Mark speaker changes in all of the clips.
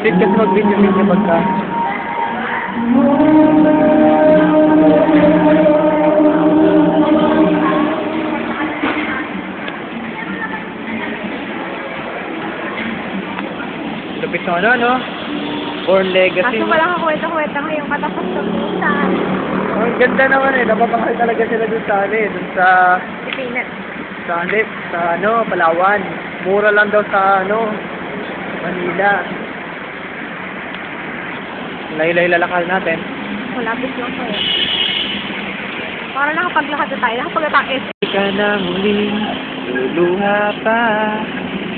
Speaker 1: Sit kasi mag-video pagka. Lupit na no? Born Legacy.
Speaker 2: Kaso wala kang kwenta-kwenta ngayong katapos na pusa.
Speaker 1: Oh, ang ganda naman eh. Napapakal talaga sila dun sa dun sa...
Speaker 2: Pilipinas.
Speaker 1: Sa Palawan. Mura lang daw sa Manila. Laylay lalakal natin.
Speaker 2: Malapit lang ko eh. Para nakapaglakad na tayo. Nakapag-atake.
Speaker 1: Ka na muling luluha pa.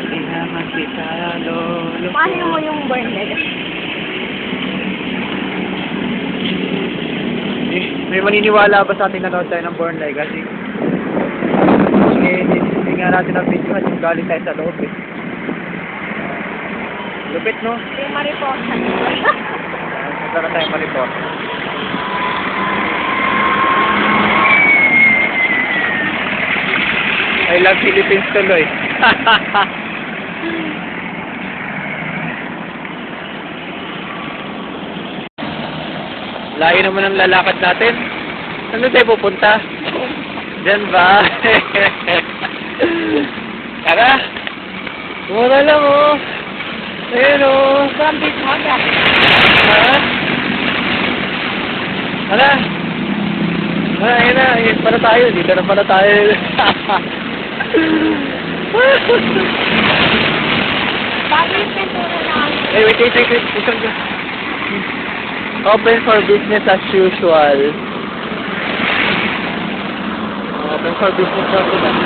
Speaker 1: Hindi naman kita lolo.
Speaker 2: Paano mo yung Born Legacy?
Speaker 1: May maniniwala ba sa ating nanood tayo ng Born Legacy? Hindi nga natin ang video at yung galing tayo sa loob eh. Lupit no?
Speaker 2: Yung mariposa.
Speaker 1: Masarap tayo mariposa. I love Philippines tuloy. Layo naman ang lalakad natin. Saan tayo pupunta? Diyan ba? Tara! Mura lang oh! Ayun oh!
Speaker 2: From this mother.
Speaker 1: Ha? Tara! Ayun na! Ayun pala tayo! Dito na pala tayo!
Speaker 2: Bago yung pintura lang.
Speaker 1: Wait. Open for business as usual. Open for business as usual.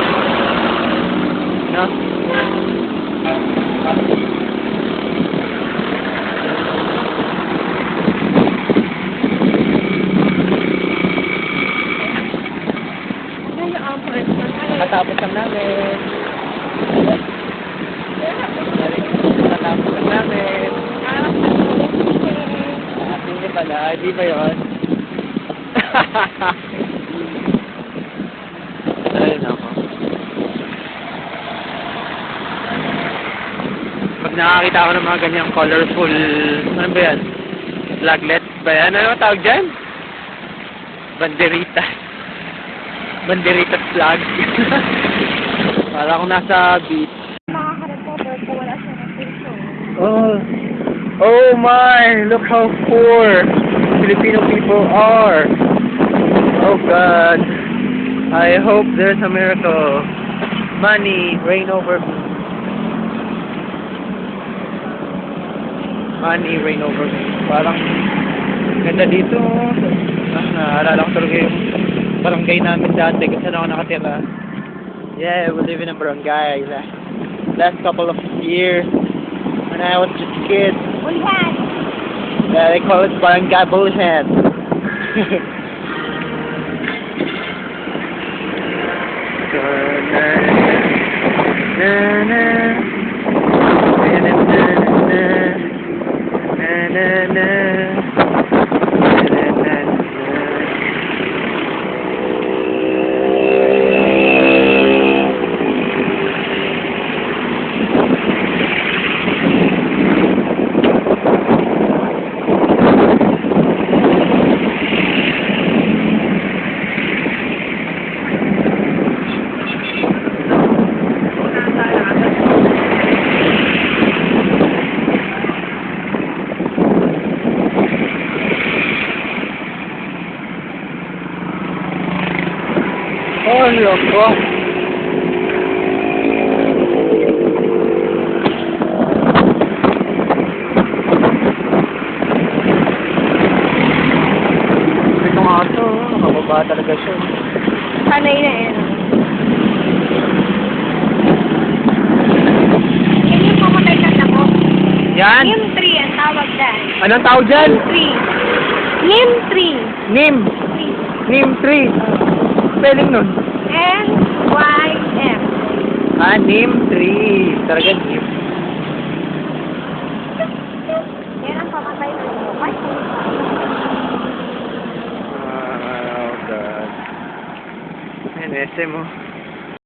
Speaker 1: No? Katapos lang namin. Katapos lang namin. Hindi pala, hindi ba yun? Ayun ako. Pag nakakita ako ng mga ganyang colorful, ano ba yan? Flaglet ba yan? Ano tawag dyan? Banderitas. Banderitas flag. Para akong nasa beach.
Speaker 2: Makakarap ko, pero wala siya ng pulso.
Speaker 1: Oh my, look how poor Filipino people are. Oh God, I hope there's a miracle. Money, reign over me. Money, reign over me. Parang ganda dito. Naalala ko talaga yung barangay namin dati kung saan ako nakatira. Yeah, we live in a barangay. Last couple of years when I was just a kid.
Speaker 2: Ulihan!
Speaker 1: Yeah, they call it barangay bullhead. Oh, loko. Ito nga ito, nakababa talaga siya.
Speaker 2: Panay na yan. Yan yung pamatay na ako.
Speaker 1: Yan?
Speaker 2: Nim 3 ang tawag dyan.
Speaker 1: Anong tawag dyan?
Speaker 2: Nim 3.
Speaker 1: Nim. Nim 3. Spelling nun?
Speaker 2: N-Y-M.
Speaker 1: Nim 3. Talaga Nim.
Speaker 2: Yan ang pamatay na ako. Ay,
Speaker 1: Oh God. Yan, SM mo.